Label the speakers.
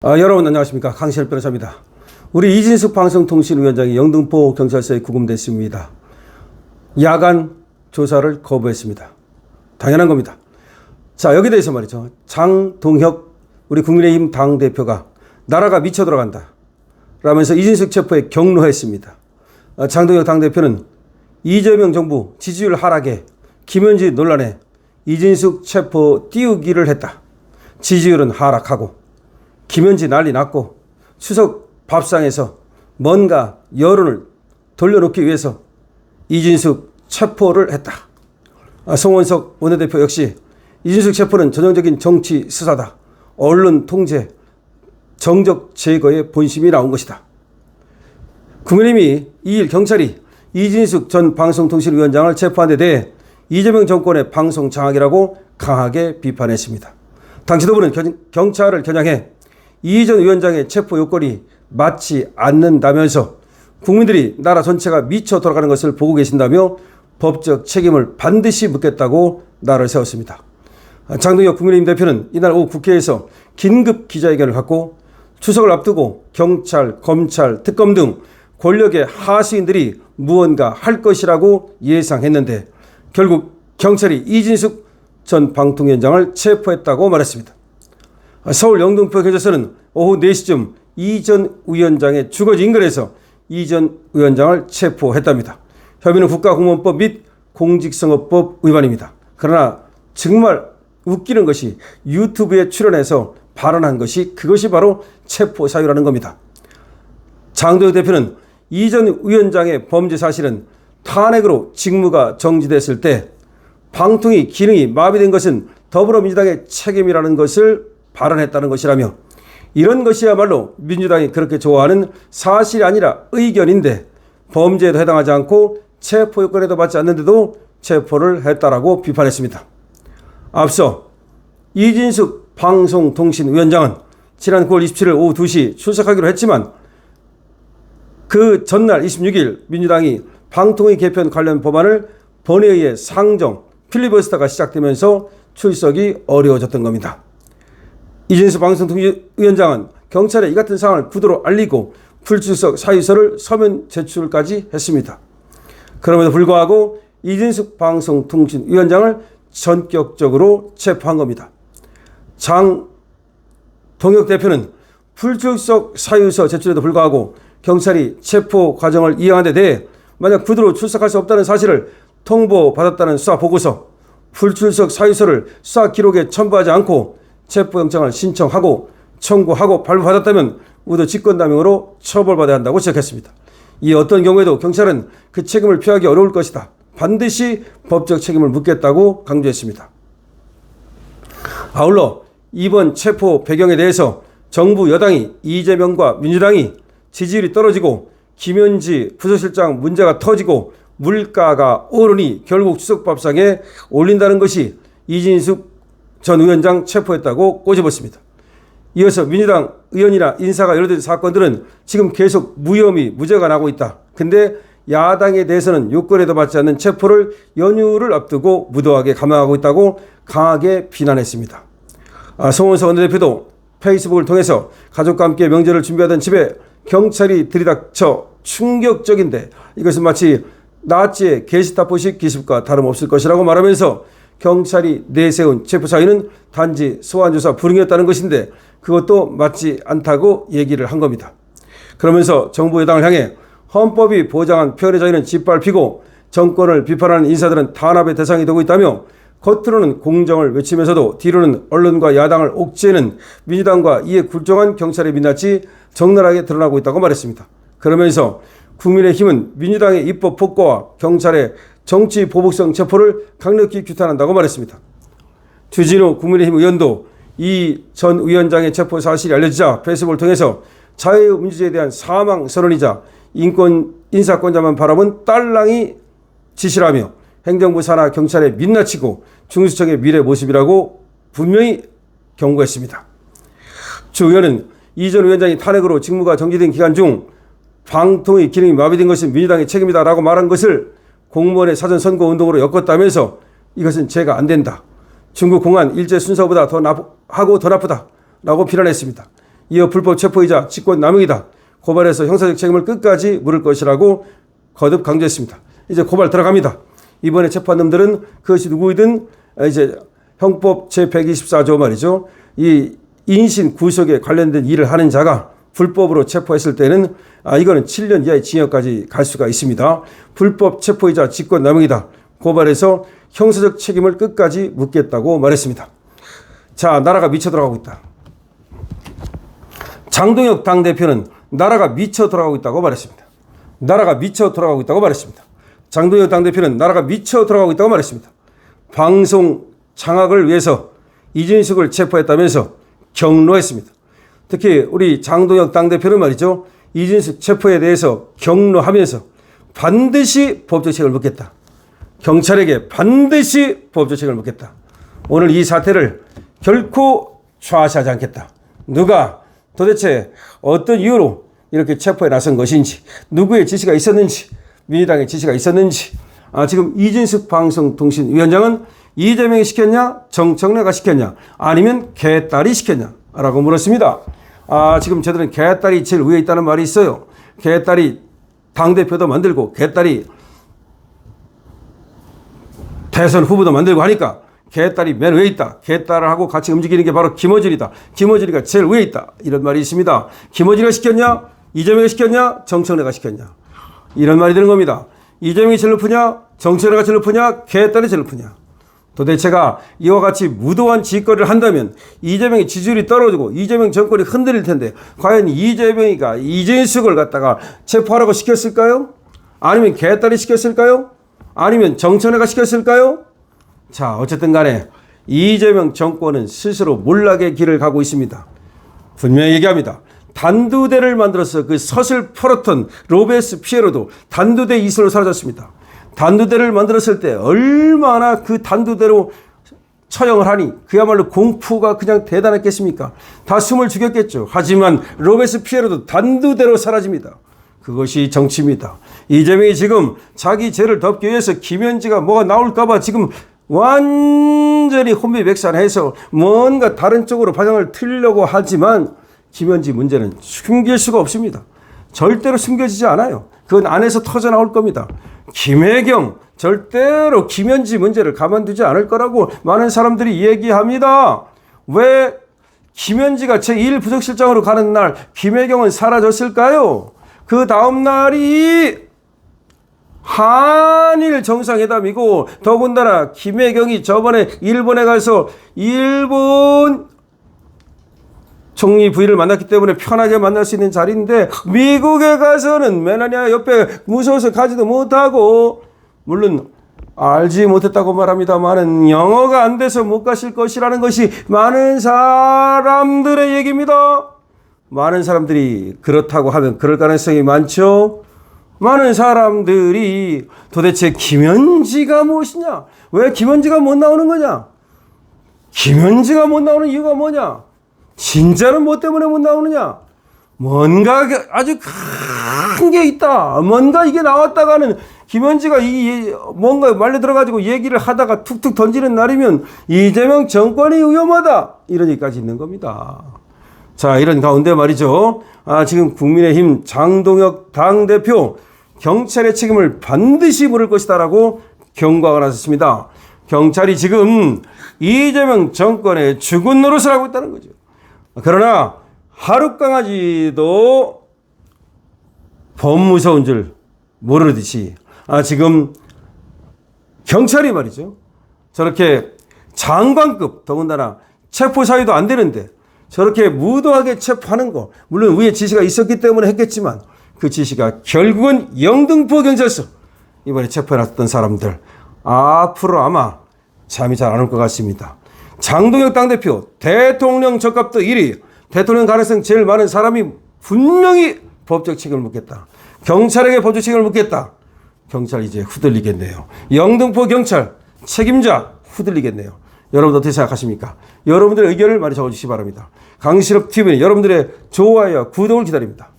Speaker 1: 여러분 안녕하십니까. 강시열 변호사입니다. 우리 이진숙 방송통신위원장이 영등포 경찰서에 구금됐습니다. 야간 조사를 거부했습니다. 당연한 겁니다. 자, 여기에 대해서 말이죠. 장동혁 우리 국민의힘 당대표가 나라가 미쳐 돌아간다 라면서 이진숙 체포에 격노했습니다. 장동혁 당대표는 이재명 정부 지지율 하락에 김현지 논란에 이진숙 체포 띄우기를 했다. 지지율은 하락하고 김현지 난리 났고 추석 밥상에서 뭔가 여론을 돌려놓기 위해서 이진숙 체포를 했다. 송원석 원내대표 역시 이진숙 체포는 전형적인 정치 수사다. 언론 통제, 정적 제거의 본심이 나온 것이다. 국민의힘이 2일 경찰이 이진숙 전 방송통신위원장을 체포한 데 대해 이재명 정권의 방송 장악이라고 강하게 비판했습니다. 당 지도부는 경찰을 겨냥해 이 전 위원장의 체포 요건이 맞지 않는다면서 국민들이 나라 전체가 미쳐 돌아가는 것을 보고 계신다며 법적 책임을 반드시 묻겠다고 날을 세웠습니다. 장동혁 국민의힘 대표는 이날 오후 국회에서 긴급 기자회견을 갖고 추석을 앞두고 경찰, 검찰, 특검 등 권력의 하수인들이 무언가 할 것이라고 예상했는데 결국 경찰이 이진숙 전 방통위원장을 체포했다고 말했습니다. 서울 영등포 경찰서는 오후 4시쯤 이 전 위원장의 주거지 인근에서 이 전 위원장을 체포했답니다. 혐의는 국가공무원법 및 공직선거법 위반입니다. 그러나 정말 웃기는 것이 유튜브에 출연해서 발언한 것이 그것이 바로 체포 사유라는 겁니다. 장동혁 대표는 이 전 위원장의 범죄 사실은 탄핵으로 직무가 정지됐을 때 방통위 기능이 마비된 것은 더불어민주당의 책임이라는 것을 발언했다는 것이라며 이런 것이야말로 민주당이 그렇게 좋아하는 사실이 아니라 의견인데 범죄에도 해당하지 않고 체포 요건에도 맞지 않는데도 체포를 했다라고 비판했습니다. 앞서 이진숙 방송통신위원장은 지난 9월 27일 오후 2시 출석하기로 했지만 그 전날 26일 민주당이 방통위 개편 관련 법안을 본회의에 상정, 필리버스터가 시작되면서 출석이 어려워졌던 겁니다. 이진숙 방송통신위원장은 경찰에 이 같은 상황을 부도로 알리고 불출석 사유서를 서면 제출까지 했습니다. 그럼에도 불구하고 이진숙 방송통신위원장을 전격적으로 체포한 겁니다. 장동혁 대표는 불출석 사유서 제출에도 불구하고 경찰이 체포 과정을 이행한 데 대해 만약 부도로 출석할 수 없다는 사실을 통보받았다는 수사 보고서, 불출석 사유서를 수사 기록에 첨부하지 않고 체포영장을 신청하고 청구하고 발부받았다면 우도 직권남용으로 처벌받아야 한다고 지적했습니다. 이 어떤 경우에도 경찰은 그 책임을 피하기 어려울 것이다. 반드시 법적 책임을 묻겠다고 강조했습니다. 아울러 이번 체포 배경에 대해서 정부 여당이 이재명과 민주당이 지지율이 떨어지고 김현지 부서실장 문제가 터지고 물가가 오르니 결국 추석밥상에 올린다는 것이 이진숙 전 위원장 체포했다고 꼬집었습니다. 이어서 민주당 의원이나 인사가 연루된 사건들은 지금 계속 무혐의, 무죄가 나고 있다. 근데 야당에 대해서는 요건에도 맞지 않는 체포를 연휴를 앞두고 무도하게 감행하고 있다고 강하게 비난했습니다. 송원석 원내대표도 페이스북을 통해서 가족과 함께 명절을 준비하던 집에 경찰이 들이닥쳐 충격적인데 이것은 마치 나치의 게시타포식 기습과 다름없을 것이라고 말하면서 경찰이 내세운 체포 사유는 단지 소환조사 불응이었다는 것인데 그것도 맞지 않다고 얘기를 한 겁니다. 그러면서 정부 여당을 향해 헌법이 보장한 표현의 자유는 짓밟히고 정권을 비판하는 인사들은 탄압의 대상이 되고 있다며 겉으로는 공정을 외치면서도 뒤로는 언론과 야당을 옥죄는 민주당과 이에 굴종한 경찰의 민낯이 적나라하게 드러나고 있다고 말했습니다. 그러면서 국민의힘은 민주당의 입법 폭거와 경찰의 정치 보복성 체포를 강력히 규탄한다고 말했습니다. 주진우 국민의힘 의원도 이 전 위원장의 체포 사실이 알려지자 페이스북을 통해서 자유민주주의에 대한 사망 선언이자 인사권자만 바라본 딸랑이 짓이라며 행정부 산하 경찰의 민낯이고 중수청의 미래 모습이라고 분명히 경고했습니다. 주 의원은 이 전 위원장이 탄핵으로 직무가 정지된 기간 중 방통위 기능이 마비된 것은 민주당의 책임이다라고 말한 것을 공무원의 사전 선거 운동으로 엮었다면서 이것은 죄가 안 된다. 중국 공안 일제 순서보다 더 나쁘다라고 비난했습니다. 이어 불법 체포이자 직권남용이다. 고발해서 형사적 책임을 끝까지 물을 것이라고 거듭 강조했습니다. 이제 고발 들어갑니다. 이번에 체포한 놈들은 그것이 누구이든 이제 형법 제124조 말이죠. 이 인신 구속에 관련된 일을 하는 자가 불법으로 체포했을 때는 이거는 7년 이하의 징역까지 갈 수가 있습니다. 불법 체포이자 직권남용이다. 고발해서 형사적 책임을 끝까지 묻겠다고 말했습니다. 자, 나라가 미쳐 돌아가고 있다. 장동혁 당대표는 나라가 미쳐 돌아가고 있다고 말했습니다. 나라가 미쳐 돌아가고 있다고 말했습니다. 장동혁 당대표는 나라가 미쳐 돌아가고 있다고 말했습니다. 방송 장악을 위해서 이준석을 체포했다면서 경로했습니다. 특히 우리 장동혁 당대표는 말이죠. 이준석 체포에 대해서 경로하면서 반드시 법적 책임을 묻겠다. 경찰에게 반드시 법적 책임을 묻겠다. 오늘 이 사태를 결코 좌시하지 않겠다. 누가 도대체 어떤 이유로 이렇게 체포에 나선 것인지, 누구의 지시가 있었는지, 민주당의 지시가 있었는지, 지금 이준석 방송통신위원장은 이재명이 시켰냐, 정청래가 시켰냐, 아니면 개딸이 시켰냐 라고 물었습니다. 지금 저들은 개딸이 제일 위에 있다는 말이 있어요. 개딸이 당대표도 만들고 개딸이 대선 후보도 만들고 하니까 개딸이 맨 위에 있다. 개딸하고 같이 움직이는 게 바로 김어준이다. 김어준이가 제일 위에 있다. 이런 말이 있습니다. 김어준이가 시켰냐? 이재명이 시켰냐? 정청래가 시켰냐? 이런 말이 되는 겁니다. 이재명이 제일 높으냐? 정청래가 제일 높으냐? 개딸이 제일 높으냐? 도대체가 이와 같이 무도한 짓거리를 한다면 이재명의 지지율이 떨어지고 이재명 정권이 흔들릴 텐데 과연 이재명이가 이준석을 갖다가 체포하라고 시켰을까요? 아니면 개딸이 시켰을까요? 아니면 정청래가 시켰을까요? 자, 어쨌든 간에 이재명 정권은 스스로 몰락의 길을 가고 있습니다. 분명히 얘기합니다. 단두대를 만들어서 그 섯을 풀었던 로베스피에로도 단두대 이슬로 사라졌습니다. 단두대를 만들었을 때 얼마나 그 단두대로 처형을 하니 그야말로 공포가 그냥 대단했겠습니까? 다 숨을 죽였겠죠. 하지만 로베스피에로도 단두대로 사라집니다. 그것이 정치입니다. 이재명이 지금 자기 죄를 덮기 위해서 김현지가 뭐가 나올까봐 지금 완전히 혼비백산해서 뭔가 다른 쪽으로 방향을 틀려고 하지만 김현지 문제는 숨길 수가 없습니다. 절대로 숨겨지지 않아요. 그건 안에서 터져 나올 겁니다. 김혜경 절대로 김현지 문제를 가만두지 않을 거라고 많은 사람들이 얘기합니다. 왜 김현지가 제1 부속실장으로 가는 날 김혜경은 사라졌을까요? 그 다음 날이 한일 정상회담이고 더군다나 김혜경이 저번에 일본에 가서 일본 총리 부인을 만났기 때문에 편하게 만날 수 있는 자리인데 미국에 가서는 멜라니아 옆에 무서워서 가지도 못하고 물론 알지 못했다고 말합니다만은 영어가 안 돼서 못 가실 것이라는 것이 많은 사람들의 얘기입니다. 많은 사람들이 그렇다고 하면 그럴 가능성이 많죠. 많은 사람들이 도대체 김현지가 무엇이냐? 왜 김현지가 못 나오는 거냐? 김현지가 못 나오는 이유가 뭐냐? 진짜는 뭐 때문에 못 나오느냐? 뭔가 아주 큰 게 있다. 뭔가 이게 나왔다가는 김현지가 뭔가 말려 들어가지고 얘기를 하다가 툭툭 던지는 날이면 이재명 정권이 위험하다. 이런 얘기까지 있는 겁니다. 자, 이런 가운데 말이죠. 지금 국민의힘 장동혁 당대표 경찰의 책임을 반드시 물을 것이다라고 경고하고 나섰습니다. 경찰이 지금 이재명 정권의 죽은 노릇을 하고 있다는 거죠. 그러나 하룻강아지도 범 무서운 줄 모르듯이 지금 경찰이 말이죠. 저렇게 장관급 더군다나 체포 사유도 안 되는데 저렇게 무도하게 체포하는 거 물론 위에 지시가 있었기 때문에 했겠지만 그 지시가 결국은 영등포 경찰서 이번에 체포해놨던 사람들 앞으로 아마 잠이 잘 안 올 것 같습니다. 장동혁 당대표 대통령 적합도 1위 대통령 가능성 제일 많은 사람이 분명히 법적 책임을 묻겠다. 경찰에게 법적 책임을 묻겠다. 경찰 이제 후들리겠네요. 영등포 경찰 책임자 후들리겠네요. 여러분 어떻게 생각하십니까? 여러분들의 의견을 많이 적어주시기 바랍니다. 강신업 TV는 여러분들의 좋아요와 구독을 기다립니다.